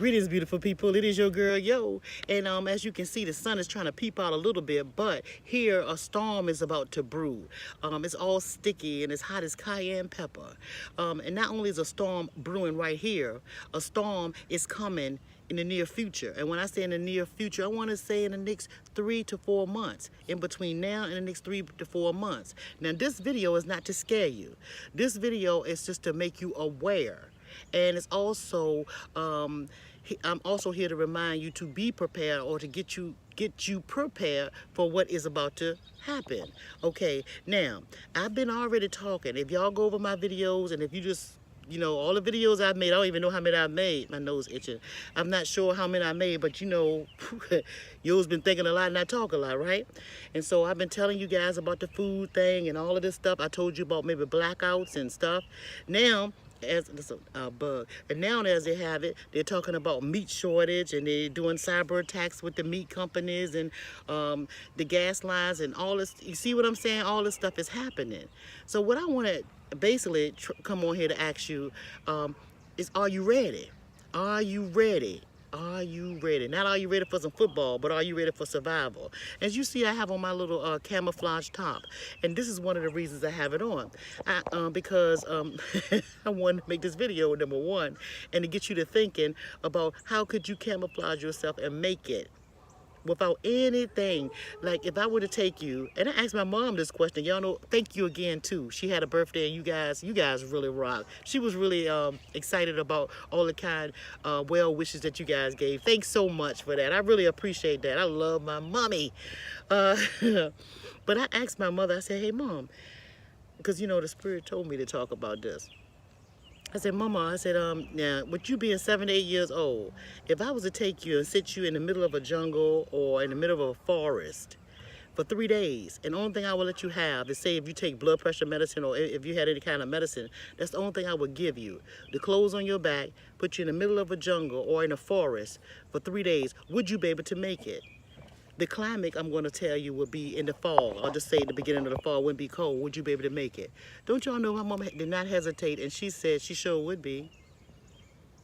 Greetings, beautiful people. It is your girl, Yo. And as you can see, the sun is trying to peep out a little bit, but here a storm is about to brew. It's all sticky and it's hot as cayenne pepper. And not only is a storm brewing right here, a storm is coming in the near future. And when I say in the near future, I want to say in the next 3 to 4 months, in between now and the next 3 to 4 months. Now, this video is not to scare you. This video is just to make you aware. And it's also, I'm also here to remind you to be prepared, or to get you prepared for what is about to happen. Okay, now, I've been already talking. If y'all go over my videos, and if you just, you know, all the videos I've made, I don't even know how many I've made. My nose itching. I'm not sure how many I made, but you know, you's been thinking a lot and I talk a lot, right? And so I've been telling you guys about the food thing and all of this stuff. I told you about maybe blackouts and stuff. Now, as this a bug, and now as they have it, they're talking about meat shortage, and they're doing cyber attacks with the meat companies and the gas lines and all this. You see what I'm saying? All this stuff is happening. So what I want to basically come on here to ask you is, are you ready? Are you ready? Are you ready? Not are you ready for some football, but are you ready for survival? As you see, I have on my little camouflage top, and this is one of the reasons I have it on. Because I wanted to make this video, number one, and to get you to thinking about how could you camouflage yourself and make it without anything. Like, if I were to take you, and I asked my mom this question, y'all know, thank you again too. She had a birthday, and you guys really rock. She was really excited about all the kind well wishes that you guys gave. Thanks so much for that. I really appreciate that. I love my mommy. But I asked my mother, I said, hey mom, because you know the Spirit told me to talk about this. I said, Mama, I said, now, with you being 7 to 8 years old, if I was to take you and sit you in the middle of a jungle or in the middle of a forest for 3 days, and the only thing I would let you have is, say, if you take blood pressure medicine or if you had any kind of medicine, that's the only thing I would give you. The clothes on your back, put you in the middle of a jungle or in a forest for 3 days, would you be able to make it? The climate, I'm going to tell you, would be in the fall. I'll just say the beginning of the fall wouldn't be cold. Would you be able to make it? Don't y'all know my mom did not hesitate, and she said she sure would be.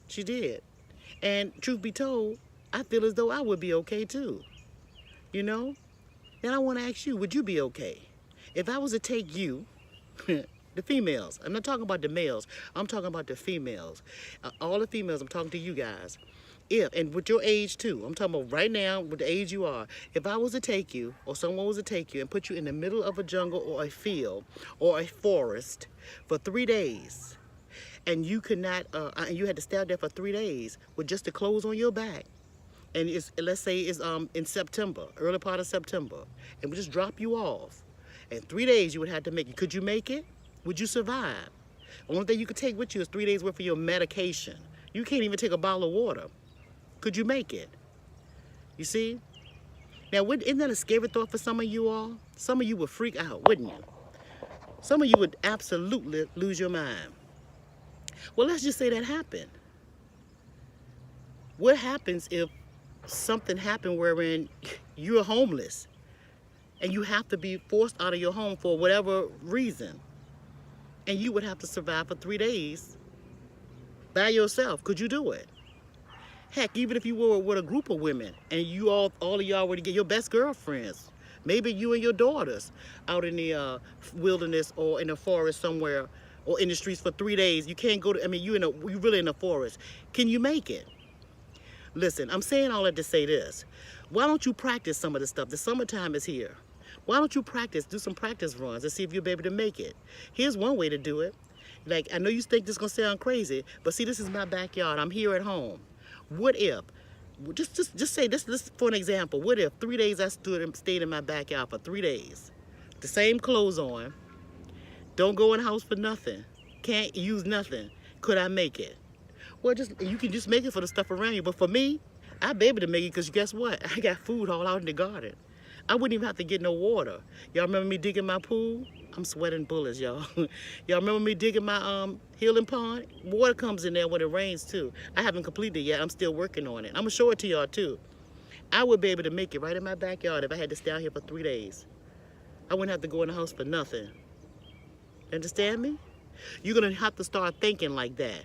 She did. And truth be told, I feel as though I would be okay too. You know? And I want to ask you, would you be okay? If I was to take you, the females, I'm not talking about the males, I'm talking about the females. All the females, I'm talking to you guys. If, and with your age too, I'm talking about right now, with the age you are, if I was to take you, or someone was to take you and put you in the middle of a jungle or a field or a forest for 3 days, and you could not, and you had to stay out there for 3 days with just the clothes on your back, and it's, let's say it's in September, early part of September, and we just drop you off, and 3 days you would have to make it. Could you make it? Would you survive? The only thing you could take with you is 3 days worth of your medication. You can't even take a bottle of water. Could you make it? You see? Now, isn't that a scary thought for some of you all? Some of you would freak out, wouldn't you? Some of you would absolutely lose your mind. Well, let's just say that happened. What happens if something happened wherein you're homeless and you have to be forced out of your home for whatever reason, and you would have to survive for 3 days by yourself? Could you do it? Heck, even if you were with a group of women and you all of y'all were to get your best girlfriends, maybe you and your daughters out in the wilderness or in the forest somewhere or in the streets for 3 days, you can't go to, I mean, you really in the forest. Can you make it? Listen, I'm saying all that to say this. Why don't you practice some of this stuff? The summertime is here. Why don't you do some practice runs and see if you'll be able to make it? Here's one way to do it. Like, I know you think this is gonna sound crazy, but see, this is my backyard. I'm here at home. What if, just say this for an example, what if 3 days I stayed in my backyard for 3 days, the same clothes on, don't go in the house for nothing, can't use nothing, could I make it? Well, you can just make it for the stuff around you, but for me, I'd be able to make it because guess what? I got food all out in the garden. I wouldn't even have to get no water. Y'all remember me digging my pool? I'm sweating bullets, y'all. Y'all remember me digging my healing pond? Water comes in there when it rains too. I haven't completed it yet. I'm still working on it. I'm gonna show it to y'all too. I would be able to make it right in my backyard if I had to stay out here for 3 days. I wouldn't have to go in the house for nothing. Understand me? You're gonna have to start thinking like that.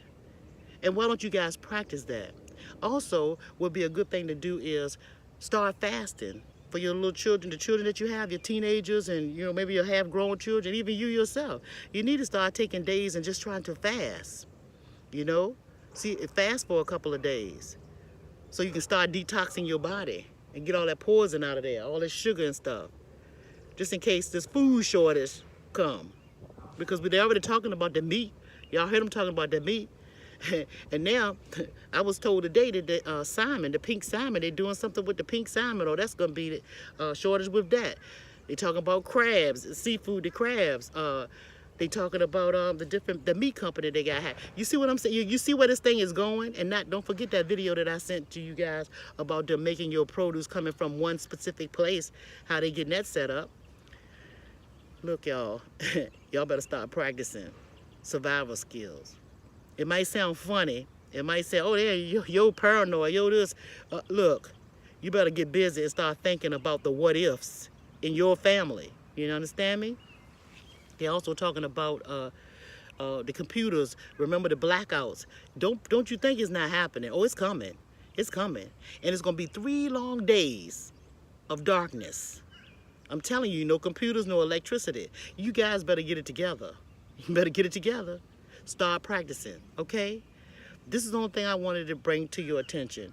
And why don't you guys practice that? Also, would be a good thing to do is start fasting for your little children, the children that you have, your teenagers, and you know maybe your half-grown children, even you yourself. You need to start taking days and just trying to fast. You know, see, fast for a couple of days, so you can start detoxing your body and get all that poison out of there, all that sugar and stuff, just in case this food shortage come. Because they're already talking about the meat. Y'all heard them talking about the meat. And now, I was told today that the salmon, the pink salmon, they're doing something with the pink salmon, or that's going to be the shortage with that. They talking about crabs, seafood, the crabs. They talking about the meat company they got. You see what I'm saying? You see where this thing is going? And don't forget that video that I sent to you guys about them making your produce coming from one specific place, how they getting that set up. Look, y'all, y'all better start practicing survival skills. It might sound funny. It might say, oh, yeah, you're paranoid, yo this. Look, you better get busy and start thinking about the what ifs in your family. You understand me? They're also talking about the computers. Remember the blackouts. Don't you think it's not happening? Oh, it's coming. It's coming. And it's going to be 3 long days of darkness. I'm telling you, no computers, no electricity. You guys better get it together. You better get it together. Start practicing, okay? This is the only thing I wanted to bring to your attention,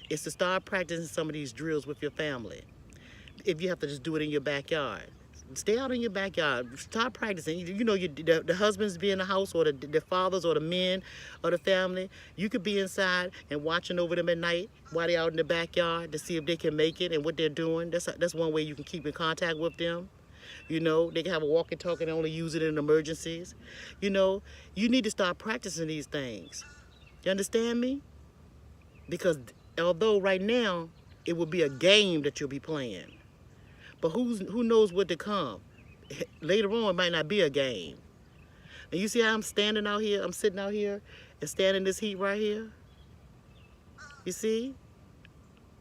is to start practicing some of these drills with your family. If you have to just do it in your backyard, stay out in your backyard. Start practicing. You know, the husbands be in the house, or the fathers, or the men of the family. You could be inside and watching over them at night while they're out in the backyard to see if they can make it and what they're doing. That's one way you can keep in contact with them. You know, they can have a walkie-talkie and only use it in emergencies. You know, you need to start practicing these things. You understand me? Because although right now it will be a game that you'll be playing, but who knows what to come? Later on, it might not be a game. And you see how I'm standing out here? I'm sitting out here and standing in this heat right here. You see?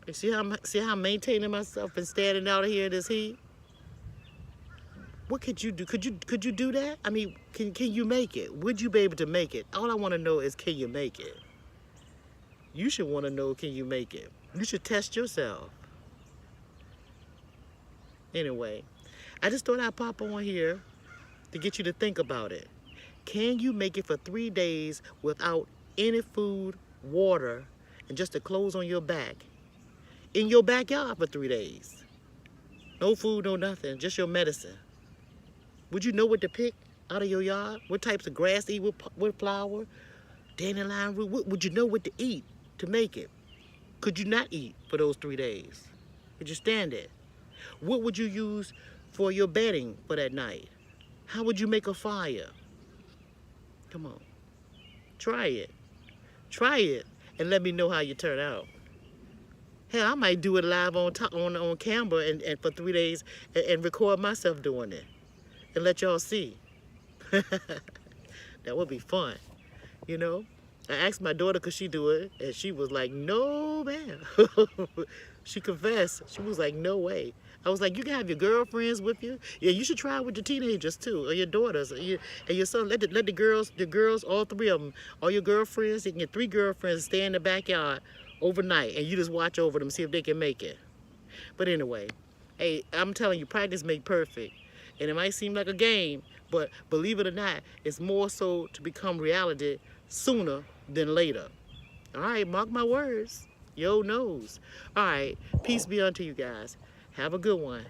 You see how I'm maintaining myself and standing out here in this heat? What could you do? Could you do that? I mean, can you make it? Would you be able to make it? All I want to know is, can you make it? You should want to know, can you make it? You should test yourself. Anyway, I just thought I'd pop on here to get you to think about it. Can you make it for 3 days without any food, water, and just the clothes on your back? In your backyard for 3 days. No food, no nothing, just your medicine. Would you know what to pick out of your yard? What types of grass to eat, what flower, dandelion root? Would you know what to eat to make it? Could you not eat for those 3 days? Could you stand it? What would you use for your bedding for that night? How would you make a fire? Come on, try it. Try it and let me know how you turn out. Hell, I might do it live on camera and for 3 days and record myself doing it and let y'all see. That would be fun, you know? I asked my daughter, could she do it? And she was like, no, man. She confessed. She was like, no way. I was like, you can have your girlfriends with you. Yeah, you should try it with your teenagers too, or your daughters, and your son. Let the girls, all 3 of them, all your girlfriends, you can get 3 girlfriends, stay in the backyard overnight, and you just watch over them, see if they can make it. But anyway, hey, I'm telling you, practice makes perfect. And it might seem like a game, but believe it or not, it's more so to become reality sooner than later. All right, mark my words. Yo knows. All right, peace be unto you guys. Have a good one.